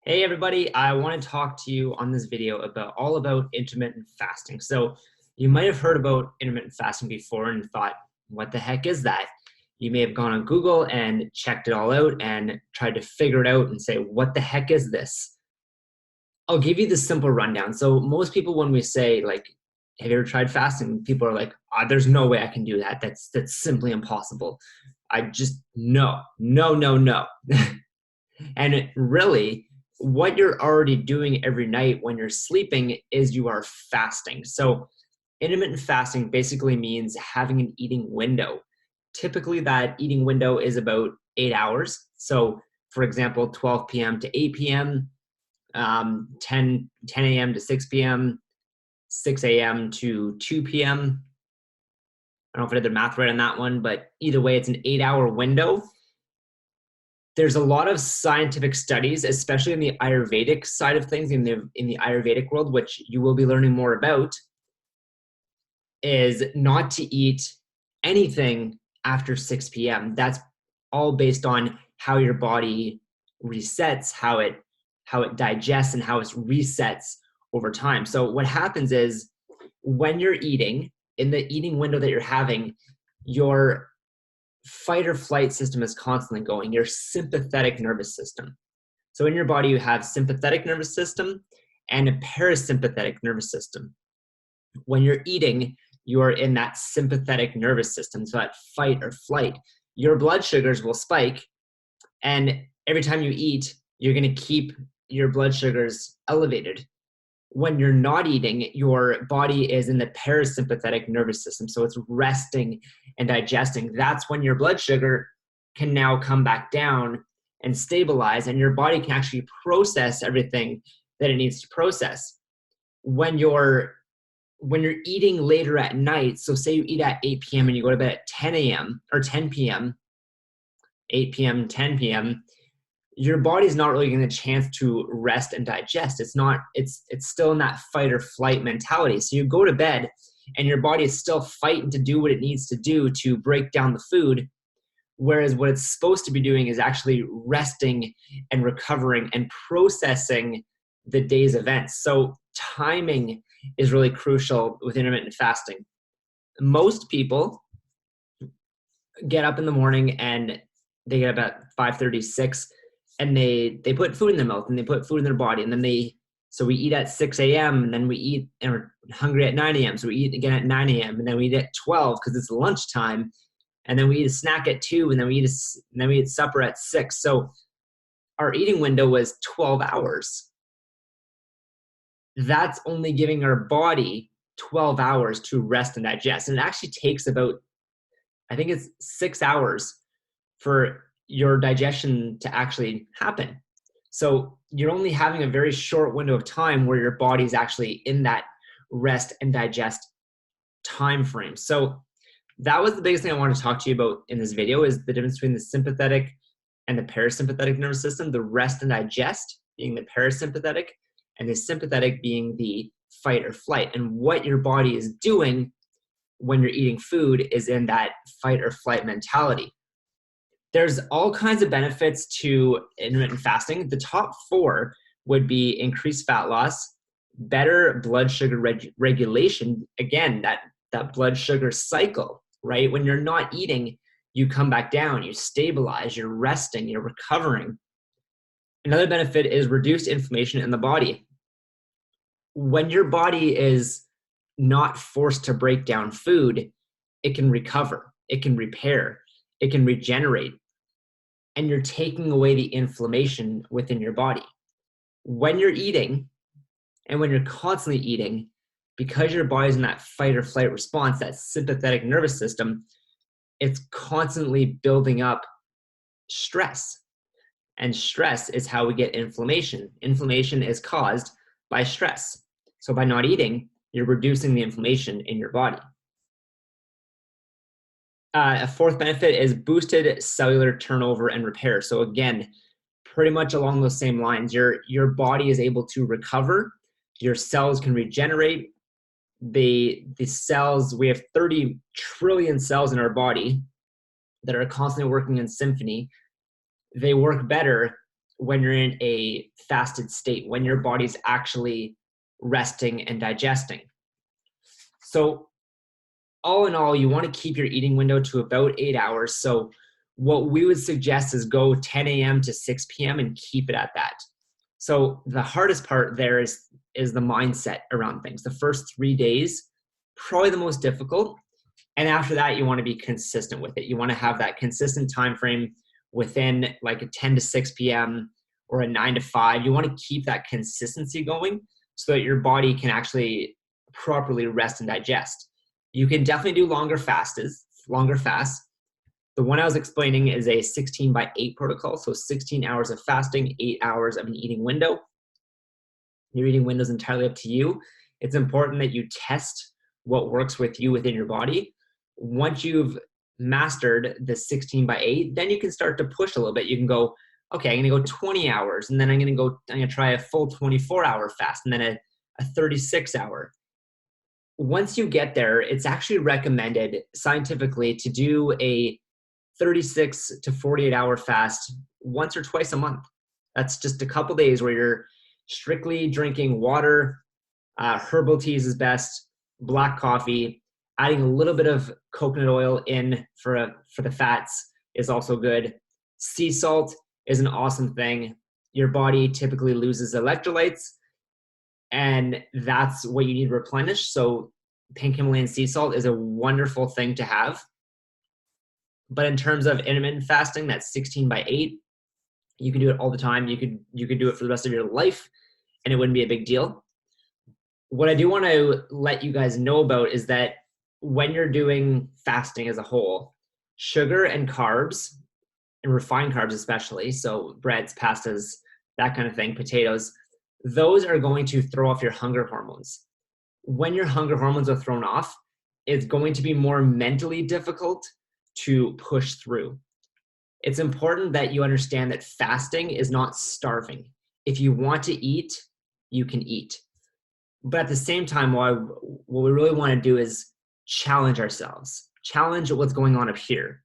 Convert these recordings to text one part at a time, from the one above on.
Hey everybody, I want to talk to you on this video about all about intermittent fasting. So you might have heard about intermittent fasting before and thought, what the heck is that? You may have gone on Google and checked it all out and tried to figure it out and say, what the heck is this? I'll give you the simple rundown. So most people, when we say like, have you ever tried fasting? People are like, there's no way I can do that. That's simply impossible. I just, no, no, no, no. And really, what you're already doing every night when you're sleeping is you are fasting. So, intermittent fasting basically means having an eating window. Typically, that eating window is about 8 hours. So, for example, 12 p.m. to 8 p.m., 10 a.m. to 6 p.m., 6 a.m. to 2 p.m. I don't know if I did the math right on that one, but either way, it's an 8-hour window. There's a lot of scientific studies, especially in the Ayurvedic side of things, in the Ayurvedic world, which you will be learning more about, is not to eat anything after 6 p.m. That's all based on how your body resets, how it digests, and how it resets over time. So what happens is when you're eating, in the eating window that you're having, your fight or flight system is constantly going, your sympathetic nervous system. So in your body, you have sympathetic nervous system and a parasympathetic nervous system. When you're eating, you are in that sympathetic nervous system, so that fight or flight. Your blood sugars will spike, and every time you eat, you're going to keep your blood sugars elevated. When you're not eating, your body is in the parasympathetic nervous system. So it's resting and digesting. That's when your blood sugar can now come back down and stabilize, and your body can actually process everything that it needs to process. When you're eating later at night, so say you eat at 8 p.m. and you go to bed at 10 a.m. or 10 p.m., 8 p.m., 10 p.m., your body's not really getting a chance to rest and digest. It's still in that fight or flight mentality. So you go to bed and your body is still fighting to do what it needs to do to break down the food. Whereas what it's supposed to be doing is actually resting and recovering and processing the day's events. So timing is really crucial with intermittent fasting. Most people get up in the morning and they get up at 5:36 and they put food in their mouth and they put food in their body, and then so we eat at 6 a.m. and then we eat and we're hungry at 9 a.m. So we eat again at 9 a.m. and then we eat at 12 because it's lunchtime, and then we eat a snack at 2, and then we eat supper at 6. So our eating window was 12 hours. That's only giving our body 12 hours to rest and digest. And it actually takes about, I think it's 6 hours for your digestion to actually happen. So you're only having a very short window of time where your body's actually in that rest and digest time frame. So that was the biggest thing I want to talk to you about in this video, is the difference between the sympathetic and the parasympathetic nervous system, the rest and digest being the parasympathetic, and the sympathetic being the fight or flight. And what your body is doing when you're eating food is in that fight or flight mentality. There's all kinds of benefits to intermittent fasting. The top 4 would be increased fat loss, better blood sugar regulation. Again, that blood sugar cycle, right? When you're not eating, you come back down, you stabilize, you're resting, you're recovering. Another benefit is reduced inflammation in the body. When your body is not forced to break down food, it can recover, it can repair, it can regenerate, and you're taking away the inflammation within your body. When you're eating and when you're constantly eating, because your body's in that fight or flight response, that sympathetic nervous system, it's constantly building up stress. And stress is how we get inflammation. Inflammation is caused by stress. So by not eating, you're reducing the inflammation in your body. A 4th benefit is boosted cellular turnover and repair. So again, pretty much along those same lines, your body is able to recover, your cells can regenerate. The cells, we have 30 trillion cells in our body that are constantly working in symphony. They work better when you're in a fasted state, when your body's actually resting and digesting. So all in all, you want to keep your eating window to about 8 hours. So what we would suggest is go 10 a.m. to 6 p.m. and keep it at that. So the hardest part there is the mindset around things. The first 3 days, probably the most difficult. And after that, you want to be consistent with it. You want to have that consistent time frame within like a 10 to 6 p.m. or a 9 to 5. You want to keep that consistency going so that your body can actually properly rest and digest. You can definitely do longer fasts. The one I was explaining is a 16/8 protocol. So 16 hours of fasting, 8 hours of an eating window. Your eating window is entirely up to you. It's important that you test what works with you within your body. Once you've mastered the 16/8, then you can start to push a little bit. You can go, okay, I'm going to go 20 hours, and then I'm going to try a full 24-hour fast, and then a 36-hour. Once you get there, it's actually recommended scientifically to do a 36 to 48-hour fast once or twice a month. That's just a couple days where you're strictly drinking water, herbal teas is best, black coffee, adding a little bit of coconut oil in for the fats is also good. Sea salt is an awesome thing. Your body typically loses electrolytes, and that's what you need to replenish. So pink Himalayan sea salt is a wonderful thing to have. But in terms of intermittent fasting, that's 16/8. You can do it all the time. You could do it for the rest of your life, and it wouldn't be a big deal. What I do want to let you guys know about is that when you're doing fasting as a whole, sugar and carbs, and refined carbs especially, so breads, pastas, that kind of thing, potatoes, those are going to throw off your hunger hormones. When your hunger hormones are thrown off, it's going to be more mentally difficult to push through. It's important that you understand that fasting is not starving. If you want to eat, you can eat. But at the same time, what we really want to do is challenge ourselves, challenge what's going on up here.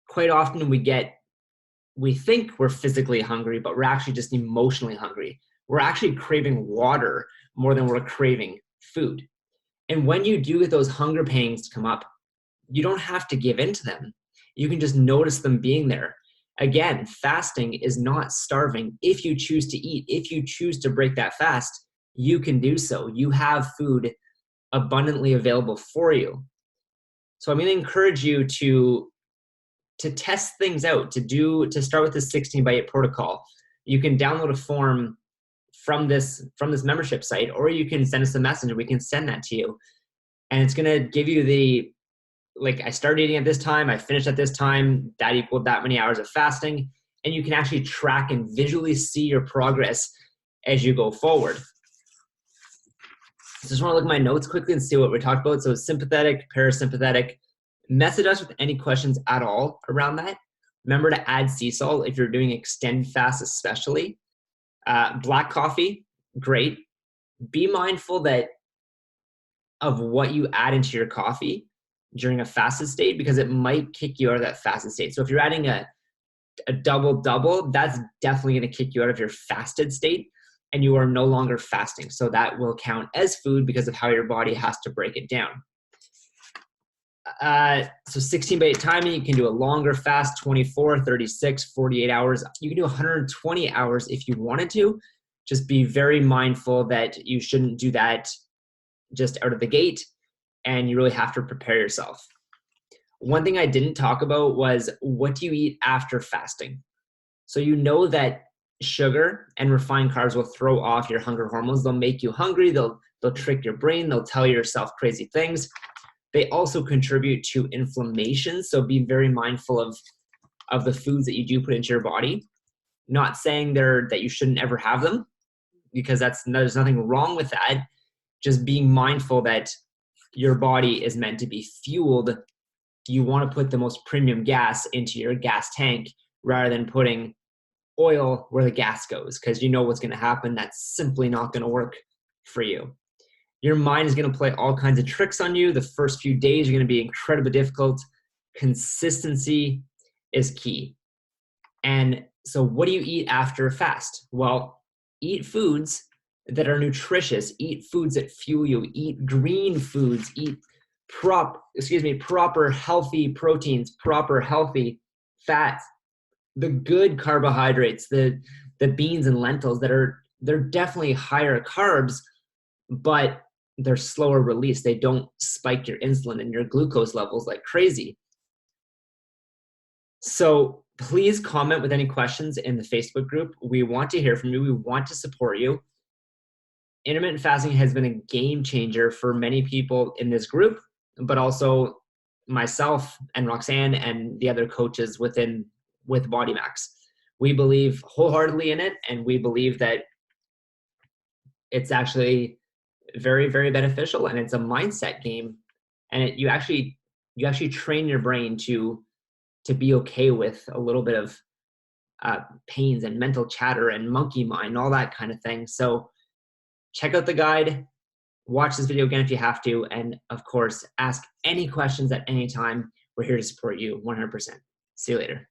Quite often we think we're physically hungry, but we're actually just emotionally hungry. We're actually craving water more than we're craving food. And when you do get those hunger pangs come up, you don't have to give in to them. You can just notice them being there. Again, fasting is not starving. If you choose to eat, if you choose to break that fast, you can do so. You have food abundantly available for you. So I'm going to encourage you to test things out, to start with the 16/8 protocol. You can download a form from this membership site, or you can send us a message. We can send that to you. And it's going to give you I started eating at this time, I finished at this time, that equaled that many hours of fasting. And you can actually track and visually see your progress as you go forward. So just want to look at my notes quickly and see what we talked about. So sympathetic, parasympathetic. Message us with any questions at all around that. Remember to add sea salt if you're doing extended fasts especially. Black coffee, great. Be mindful of what you add into your coffee during a fasted state, because it might kick you out of that fasted state. So if you're adding a double, that's definitely going to kick you out of your fasted state, and you are no longer fasting. So that will count as food because of how your body has to break it down. So 16/8 timing, you can do a longer fast, 24, 36, 48 hours. You can do 120 hours if you wanted to. Just be very mindful that you shouldn't do that just out of the gate, and you really have to prepare yourself. One thing I didn't talk about was, what do you eat after fasting? So you know that sugar and refined carbs will throw off your hunger hormones. They'll make you hungry. They'll trick your brain. They'll tell yourself crazy things. They also contribute to inflammation. So be very mindful of the foods that you do put into your body. Not saying that you shouldn't ever have them, because there's nothing wrong with that. Just being mindful that your body is meant to be fueled. You want to put the most premium gas into your gas tank rather than putting oil where the gas goes, because you know what's going to happen. That's simply not going to work for you. Your mind is going to play all kinds of tricks on you. The first few days are going to be incredibly difficult. Consistency is key. And So what do you eat after a fast? Well, eat foods that are nutritious, eat foods that fuel you, eat green foods, eat proper healthy proteins, proper healthy fats, the good carbohydrates, the beans and lentils they're definitely higher carbs, but they're slower release. They don't spike your insulin and your glucose levels like crazy. So please comment with any questions in the Facebook group. We want to hear from you. We want to support you. Intermittent fasting has been a game changer for many people in this group, but also myself and Roxanne and the other coaches with BodyMax. We believe wholeheartedly in it, and we believe that it's actually very, very beneficial, and it's a mindset game. And you actually train your brain to be okay with a little bit of pains and mental chatter and monkey mind, all that kind of thing. So check out the guide, watch this video again if you have to, and of course, ask any questions at any time. We're here to support you 100%. See you later.